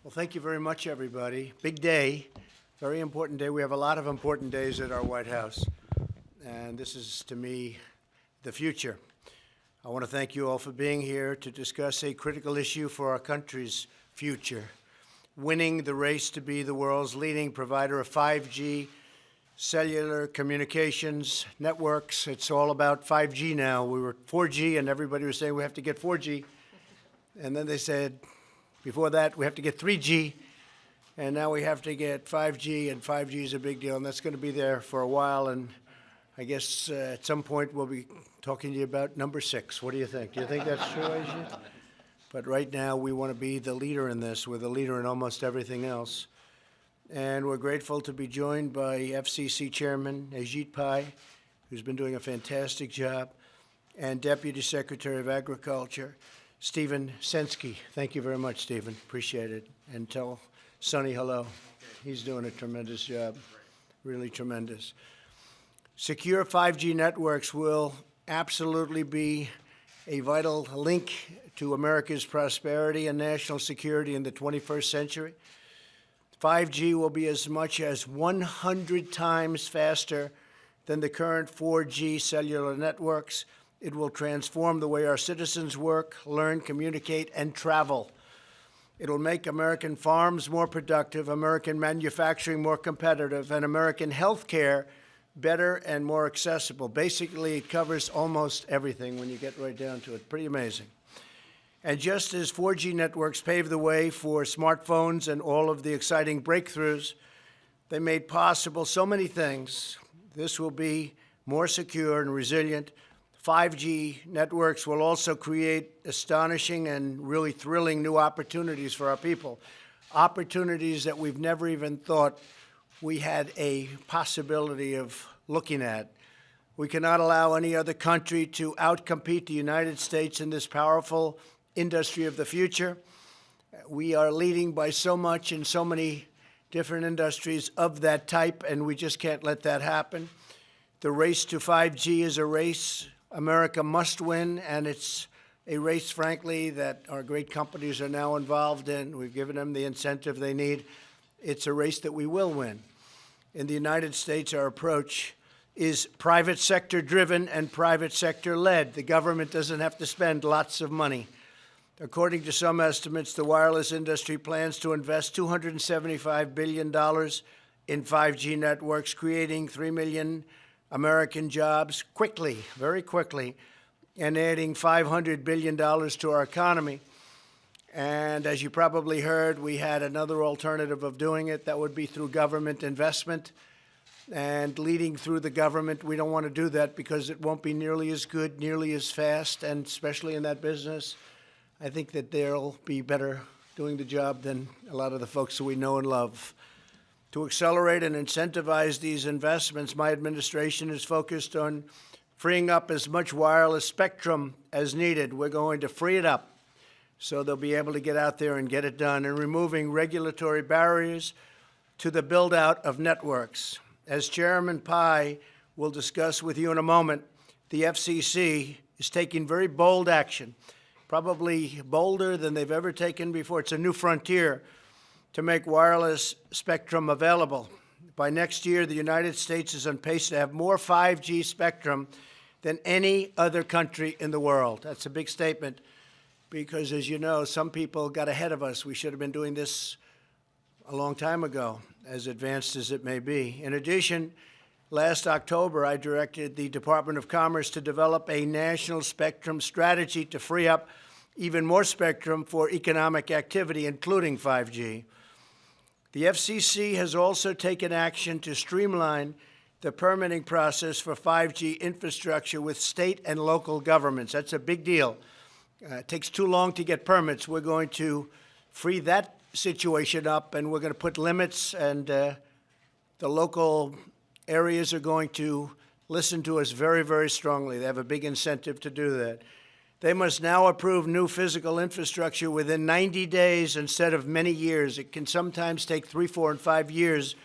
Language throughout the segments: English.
Well, thank you very much, everybody. Big day, very important day. We have a lot of important days at our White House, and this is, to me, the future. I want to thank you all for being here to discuss a critical issue for our country's future, winning the race to be the world's leading provider of 5G cellular communications networks. It's all about 5G now. We were 4G, and everybody was saying we have to get 4G, and then they said, before that, we have to get 3G, and now we have to get 5G, and 5G is a big deal, and that's going to be there for a while, and I guess at some point we'll be talking to you about number 6. What do you think? Do you think that's true, Ajit? But right now, we want to be the leader in this. We're the leader in almost everything else, and we're grateful to be joined by FCC Chairman Ajit Pai, who's been doing a fantastic job, and Deputy Secretary of Agriculture, Stephen Sensky. Thank you very much, Stephen. Appreciate it. And tell Sonny hello. He's doing a tremendous job, really tremendous. Secure 5G networks will absolutely be a vital link to America's prosperity and national security in the 21st century. 5G will be as much as 100 times faster than the current 4G cellular networks. It will transform the way our citizens work, learn, communicate, and travel. It will make American farms more productive, American manufacturing more competitive, and American health care better and more accessible. Basically, it covers almost everything when you get right down to it. Pretty amazing. And just as 4G networks paved the way for smartphones and all of the exciting breakthroughs, they made possible so many things. This will be more secure and resilient. 5G networks will also create astonishing and really thrilling new opportunities for our people, opportunities that we've never even thought we had a possibility of looking at. We cannot allow any other country to outcompete the United States in this powerful industry of the future. We are leading by so much in so many different industries of that type, and we just can't let that happen. The race to 5G is a race America must win, and it's a race, frankly, that our great companies are now involved in. We've given them the incentive they need. It's a race that we will win. In the United States, our approach is private sector driven and private sector led. The government doesn't have to spend lots of money. According to some estimates, the wireless industry plans to invest $275 billion in 5G networks, creating 3 million American jobs quickly, very quickly, and adding $500 billion to our economy. And as you probably heard, we had another alternative of doing it. That would be through government investment. And leading through the government, we don't want to do that because it won't be nearly as good, nearly as fast, and especially in that business, I think that they'll be better doing the job than a lot of the folks who we know and love. To accelerate and incentivize these investments, my administration is focused on freeing up as much wireless spectrum as needed. We're going to free it up so they'll be able to get out there and get it done, and removing regulatory barriers to the build-out of networks. As Chairman Pai will discuss with you in a moment, the FCC is taking very bold action, probably bolder than they've ever taken before. It's a new frontier to make wireless spectrum available. By next year, the United States is on pace to have more 5G spectrum than any other country in the world. That's a big statement because, as you know, some people got ahead of us. We should have been doing this a long time ago, as advanced as it may be. In addition, last October, I directed the Department of Commerce to develop a national spectrum strategy to free up even more spectrum for economic activity, including 5G. The FCC has also taken action to streamline the permitting process for 5G infrastructure with state and local governments. That's a big deal. It takes too long to get permits. We're going to free that situation up, and we're going to put limits, and the local areas are going to listen to us very, very strongly. They have a big incentive to do that. They must now approve new physical infrastructure within 90 days instead of many years. It can sometimes take 3, 4, and 5 years.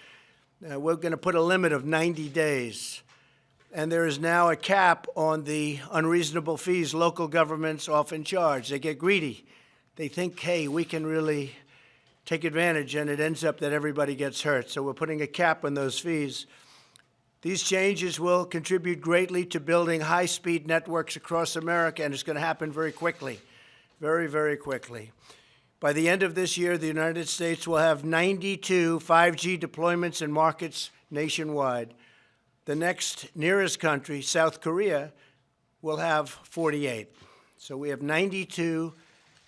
We're going to put a limit of 90 days. And there is now a cap on the unreasonable fees local governments often charge. They get greedy. They think, hey, we can really take advantage, and it ends up that everybody gets hurt. So we're putting a cap on those fees. These changes will contribute greatly to building high-speed networks across America, and it's going to happen very quickly, very, very quickly. By the end of this year, the United States will have 92 5G deployments in markets nationwide. The next nearest country, South Korea, will have 48. So we have 92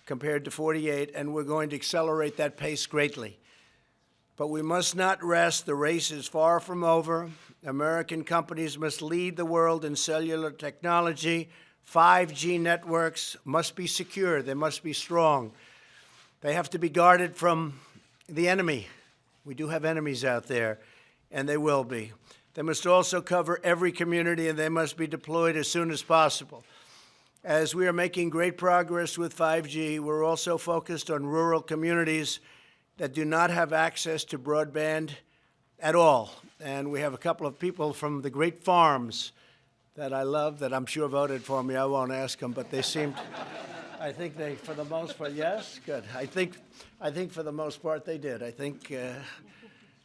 compared to 48, and we're going to accelerate that pace greatly. But we must not rest. The race is far from over. American companies must lead the world in cellular technology. 5G networks must be secure. They must be strong. They have to be guarded from the enemy. We do have enemies out there, and they will be. They must also cover every community, and they must be deployed as soon as possible. As we are making great progress with 5G, we're also focused on rural communities that do not have access to broadband at all. And we have a couple of people from the great farms that I love that I'm sure voted for me. I won't ask them, but they seemed, I think they, for the most part, yes, good. I think for the most part they did.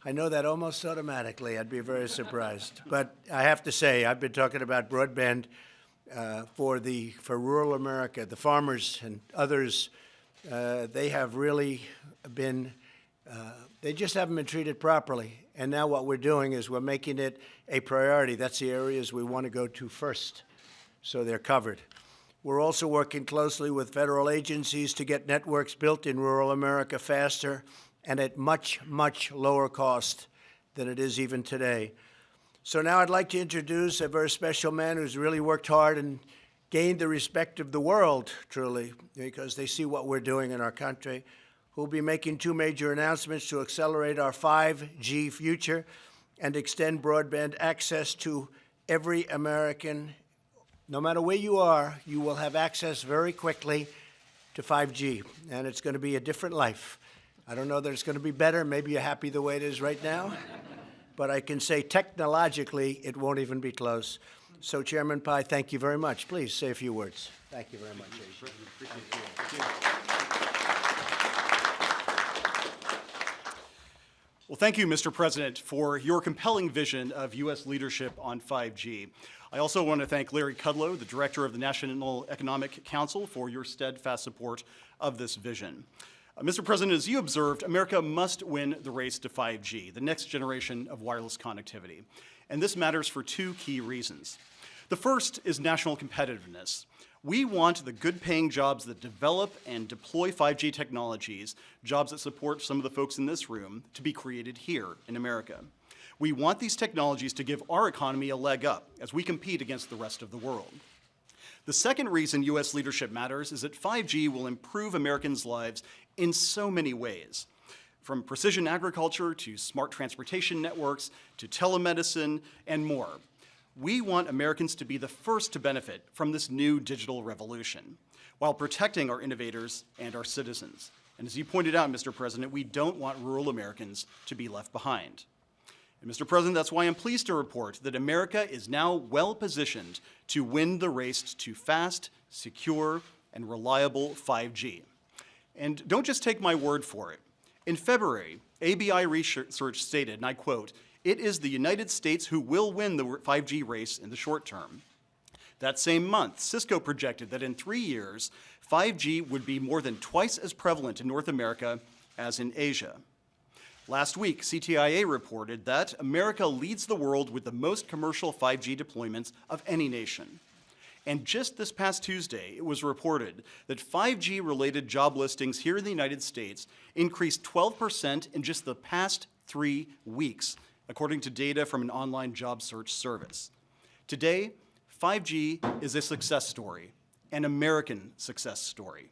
I know that almost automatically. I'd be very surprised. But I have to say, I've been talking about broadband for rural America. The farmers and others, they have really been, they just haven't been treated properly. And now what we're doing is we're making it a priority. That's the areas we want to go to first, so they're covered. We're also working closely with federal agencies to get networks built in rural America faster and at much, much lower cost than it is even today. So now I'd like to introduce a very special man who's really worked hard and gained the respect of the world, truly, because they see what we're doing in our country, who'll be making two major announcements to accelerate our 5G future and extend broadband access to every American. No matter where you are, you will have access very quickly to 5G, and it's going to be a different life. I don't know that it's going to be better. Maybe you're happy the way it is right now. But I can say technologically, it won't even be close. So, Chairman Pai, thank you very much. Please say a few words. Thank you very much. Well, thank you, Mr. President, for your compelling vision of U.S. leadership on 5G. I also want to thank Larry Kudlow, the Director of the National Economic Council, for your steadfast support of this vision. Mr. President, as you observed, America must win the race to 5G, the next generation of wireless connectivity. And this matters for two key reasons. The first is national competitiveness. We want the good-paying jobs that develop and deploy 5G technologies, jobs that support some of the folks in this room, to be created here in America. We want these technologies to give our economy a leg up as we compete against the rest of the world. The second reason U.S. leadership matters is that 5G will improve Americans' lives in so many ways, from precision agriculture to smart transportation networks to telemedicine and more. We want Americans to be the first to benefit from this new digital revolution while protecting our innovators and our citizens. And as you pointed out, Mr. President, we don't want rural Americans to be left behind. And Mr. President, that's why I'm pleased to report that America is now well positioned to win the race to fast, secure, and reliable 5G. And don't just take my word for it. In February, ABI research stated, and I quote, "It is the United States who will win the 5G race in the short term." That same month, Cisco projected that in 3 years, 5G would be more than twice as prevalent in North America as in Asia. Last week, CTIA reported that America leads the world with the most commercial 5G deployments of any nation. And just this past Tuesday, it was reported that 5G-related job listings here in the United States increased 12% in just the past 3 weeks, according to data from an online job search service. Today, 5G is a success story, an American success story.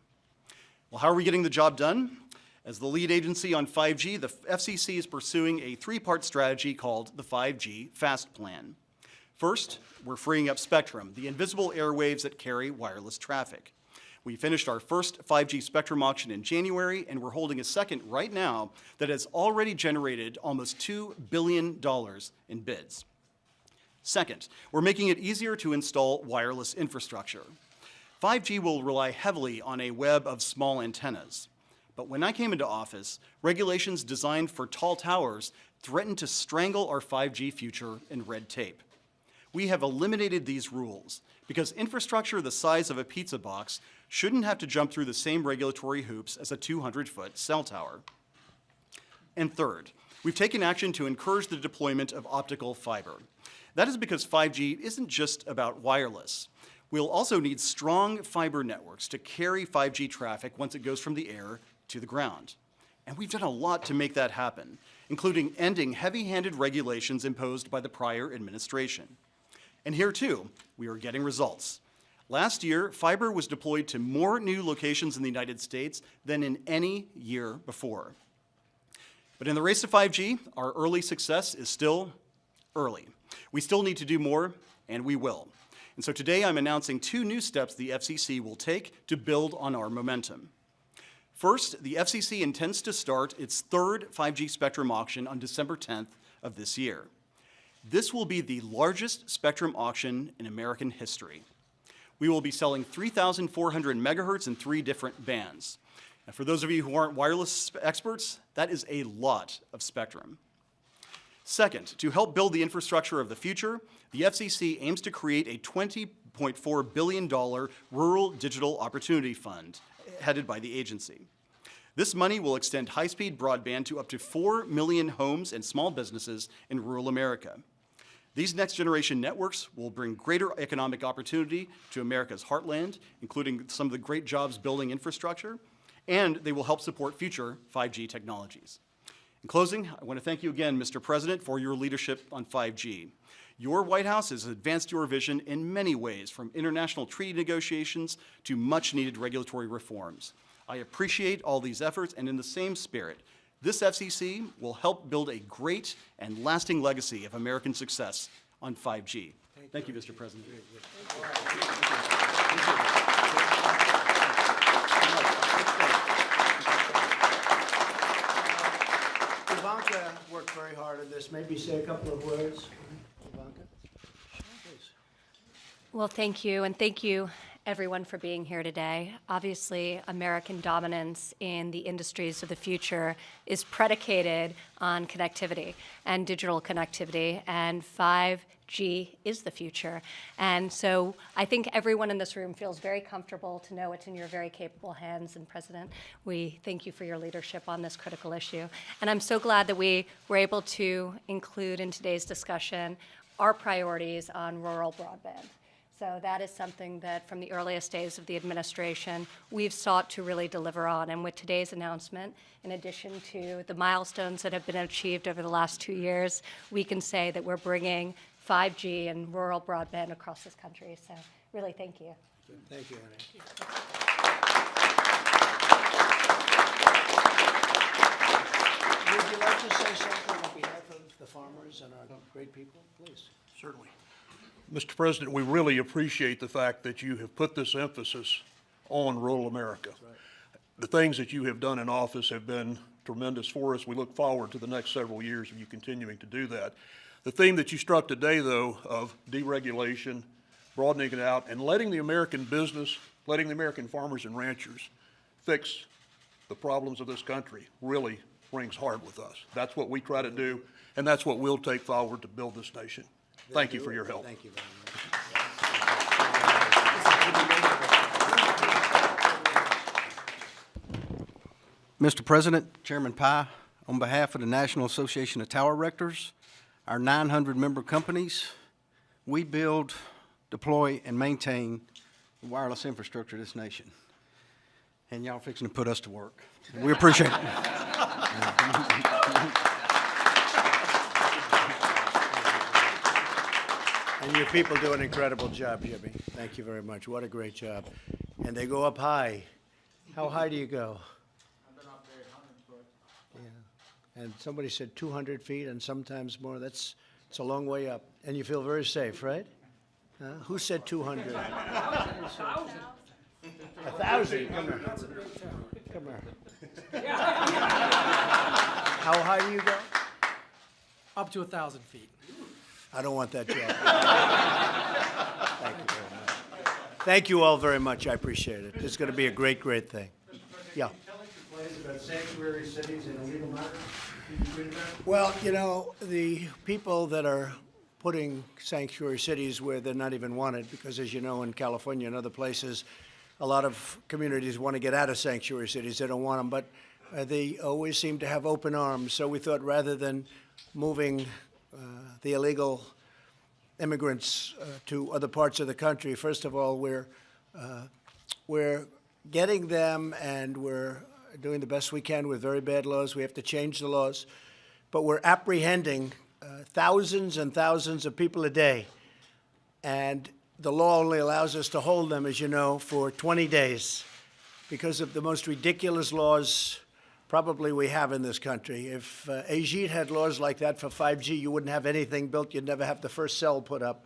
Well, how are we getting the job done? As the lead agency on 5G, the FCC is pursuing a three-part strategy called the 5G Fast Plan. First, we're freeing up spectrum, the invisible airwaves that carry wireless traffic. We finished our first 5G spectrum auction in January, and we're holding a second right now that has already generated almost $2 billion in bids. Second, we're making it easier to install wireless infrastructure. 5G will rely heavily on a web of small antennas. But when I came into office, regulations designed for tall towers threatened to strangle our 5G future in red tape. We have eliminated these rules because infrastructure the size of a pizza box shouldn't have to jump through the same regulatory hoops as a 200-foot cell tower. And third, we've taken action to encourage the deployment of optical fiber. That is because 5G isn't just about wireless. We'll also need strong fiber networks to carry 5G traffic once it goes from the air to the ground. And we've done a lot to make that happen, including ending heavy-handed regulations imposed by the prior administration. And here, too, we are getting results. Last year, fiber was deployed to more new locations in the United States than in any year before. But in the race to 5G, our early success is still early. We still need to do more, and we will. And so today I'm announcing 2 new steps the FCC will take to build on our momentum. First, the FCC intends to start its 3rd 5G spectrum auction on December 10th of this year. This will be the largest spectrum auction in American history. We will be selling 3,400 megahertz in 3 different bands. And for those of you who aren't wireless experts, that is a lot of spectrum. Second, to help build the infrastructure of the future, the FCC aims to create a $20.4 billion Rural Digital Opportunity Fund headed by the agency. This money will extend high-speed broadband to up to 4 million homes and small businesses in rural America. These next-generation networks will bring greater economic opportunity to America's heartland, including some of the great jobs building infrastructure, and they will help support future 5G technologies. In closing, I want to thank you again, Mr. President, for your leadership on 5G. Your White House has advanced your vision in many ways, from international treaty negotiations to much-needed regulatory reforms. I appreciate all these efforts, and in the same spirit, this FCC will help build a great and lasting legacy of American success on 5G. Thank you, Mr. President. Ivanka worked very hard on this. Maybe say a couple of words. Ivanka? Please. Well, thank you, and thank you, everyone, for being here today. Obviously, American dominance in the industries of the future is predicated on connectivity and digital connectivity, and 5G is the future. And so I think everyone in this room feels very comfortable to know it's in your very capable hands. And President, we thank you for your leadership on this critical issue. And I'm so glad that we were able to include in today's discussion our priorities on rural broadband. So that is something that from the earliest days of the administration, we've sought to really deliver on. And with today's announcement, in addition to the milestones that have been achieved over the last 2 years, we can say that we're bringing 5G and rural broadband across this country. So really, thank you. Thank you, Annie. Would you like to say something on behalf of the farmers and our great people? Please. Certainly. Mr. President, we really appreciate the fact that you have put this emphasis on rural America. Right. The things that you have done in office have been tremendous for us. We look forward to the next several years of you continuing to do that. The theme that you struck today, though, of deregulation, broadening it out, and letting the American business, letting the American farmers and ranchers fix the problems of this country really rings hard with us. That's what we try to do, and that's what we'll take forward to build this nation. Thank you for your help. Thank you very much. Mr. President, Chairman Pye, on behalf of the National Association of Tower Rectors, our 900-member companies, we build, deploy, and maintain the wireless infrastructure of this nation. And y'all fixing to put us to work. We appreciate it. And your people do an incredible job, Jimmy. Thank you very much. What a great job. And they go up high. How high do you go? I've been up there 100 foot. Yeah. And somebody said 200 feet and sometimes more. It's a long way up. And you feel very safe, right? Who said 200? 1,000. Come here. Come here. How high do you go? Up to 1,000 feet. I don't want that job. Thank you very much. Thank you all very much. I appreciate it. It's going to be a great, great thing. Yeah. Tell us your plans about sanctuary cities and illegal migrants? Did you read about it? Well, you know, the people that are putting sanctuary cities where they're not even wanted, because as you know, in California and other places, a lot of communities want to get out of sanctuary cities. They don't want them, but they always seem to have open arms. So we thought rather than moving the illegal immigrants to other parts of the country, first of all, we're getting them, and we're doing the best we can with very bad laws. We have to change the laws, but we're apprehending thousands and thousands of people a day, and the law only allows us to hold them, as you know, for 20 days because of the most ridiculous laws probably we have in this country. If Ajit had laws like that for 5G, you wouldn't have anything built. You'd never have the first cell put up.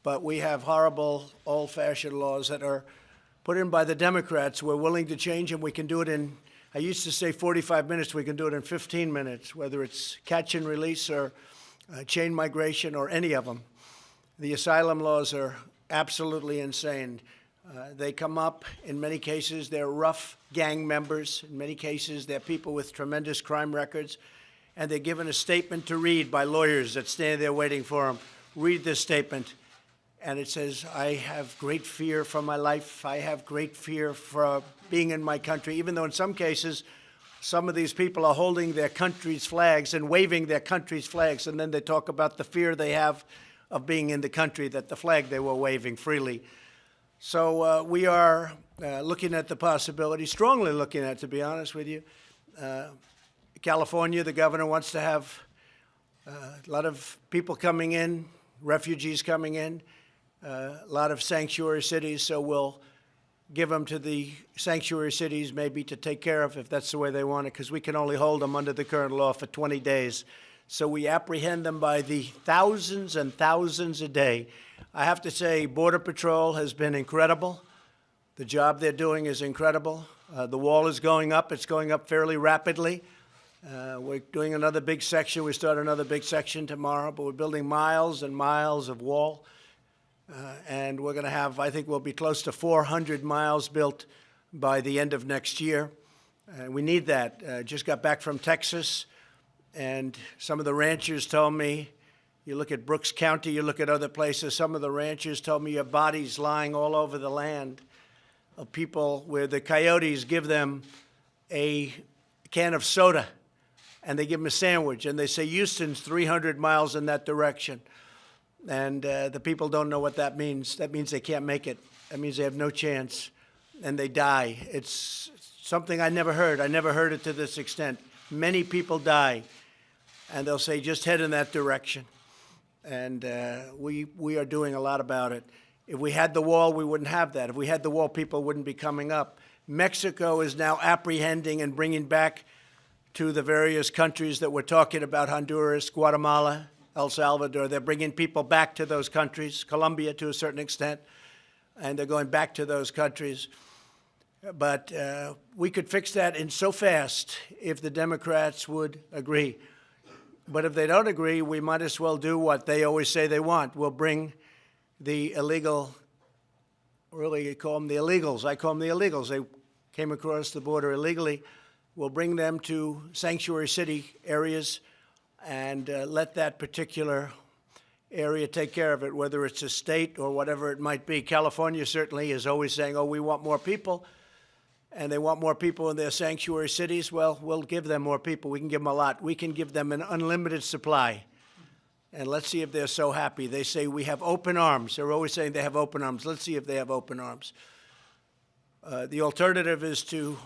But we have horrible, old-fashioned laws that are put in by the Democrats. We're willing to change them. We can do it in, I used to say 45 minutes. We can do it in 15 minutes, whether it's catch and release or chain migration or any of them. The asylum laws are absolutely insane. They come up, in many cases, they're rough gang members. In many cases, they're people with tremendous crime records, and they're given a statement to read by lawyers that stand there waiting for them. Read this statement, and it says, I have great fear for my life. I have great fear for being in my country, even though in some cases, some of these people are holding their country's flags and waving their country's flags, and then they talk about the fear they have of being in the country, that the flag they were waving freely. So we are looking at the possibility, strongly looking at, to be honest with you. California, the governor wants to have a lot of people coming in, refugees coming in, a lot of sanctuary cities, so we'll give them to the sanctuary cities maybe to take care of if that's the way they want it, because we can only hold them under the current law for 20 days. So we apprehend them by the thousands and thousands a day. I have to say, Border Patrol has been incredible. The job they're doing is incredible. The wall is going up. It's going up fairly rapidly. We're doing another big section. We start another big section tomorrow, but we're building miles and miles of wall. And we're going to have, I think we'll be close to 400 miles built by the end of next year. We need that. Just got back from Texas. And some of the ranchers told me, you look at Brooks County, you look at other places, some of the ranchers told me your bodies lying all over the land of people where the coyotes give them a can of soda and they give them a sandwich and they say Houston's 300 miles in that direction. And the people don't know what that means. That means they can't make it. That means they have no chance and they die. It's something I never heard. I never heard it to this extent. Many people die. And they'll say, just head in that direction. And we are doing a lot about it. If we had the wall, we wouldn't have that. If we had the wall, people wouldn't be coming up. Mexico is now apprehending and bringing back to the various countries that we're talking about, Honduras, Guatemala, El Salvador. They're bringing people back to those countries, Colombia to a certain extent, and they're going back to those countries. But we could fix that in so fast if the Democrats would agree. But if they don't agree, we might as well do what they always say they want. We'll bring the illegal, really you call them the illegals. I call them the illegals. They came across the border illegally. We'll bring them to sanctuary city areas and let that particular area take care of it, whether it's a state or whatever it might be. California certainly is always saying, oh, we want more people. And they want more people in their sanctuary cities, well, we'll give them more people. We can give them a lot. We can give them an unlimited supply. And let's see if they're so happy. They say we have open arms. They're always saying they have open arms. Let's see if they have open arms. The alternative is to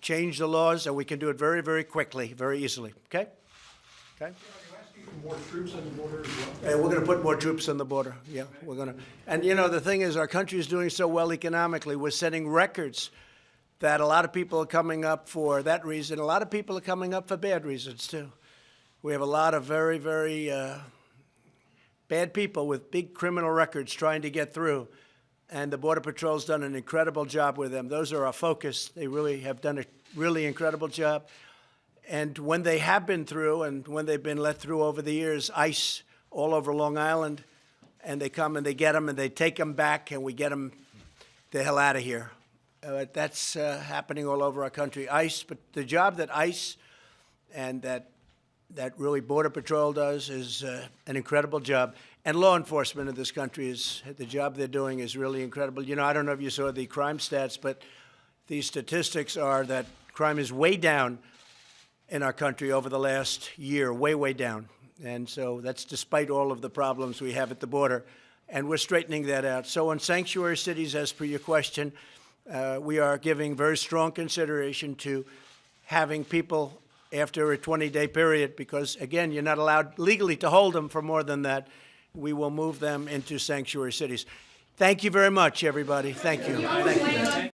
change the laws, and we can do it very, very quickly, very easily. Okay? Okay? More troops on the border as well? And we're going to put more troops on the border. Yeah, we're going to. And, you know, the thing is, our country is doing so well economically. We're setting records that a lot of people are coming up for that reason. A lot of people are coming up for bad reasons, too. We have a lot of very, very bad people with big criminal records trying to get through. And the Border Patrol's done an incredible job with them. Those are our focus. They really have done a really incredible job. And when they have been through and when they've been let through over the years, ICE all over Long Island, and they come and they get them and they take them back and we get them the hell out of here. That's happening all over our country. ICE, but the job that ICE and that really Border Patrol does is an incredible job. And law enforcement in this country is, the job they're doing is really incredible. You know, I don't know if you saw the crime stats, but the statistics are that crime is way down in our country over the last year, way, way down. And so that's despite all of the problems we have at the border. And we're straightening that out. So in sanctuary cities, as per your question, we are giving very strong consideration to having people after a 20-day period, because, again, you're not allowed legally to hold them for more than that. We will move them into sanctuary cities. Thank you very much, everybody. Thank you. Thank you.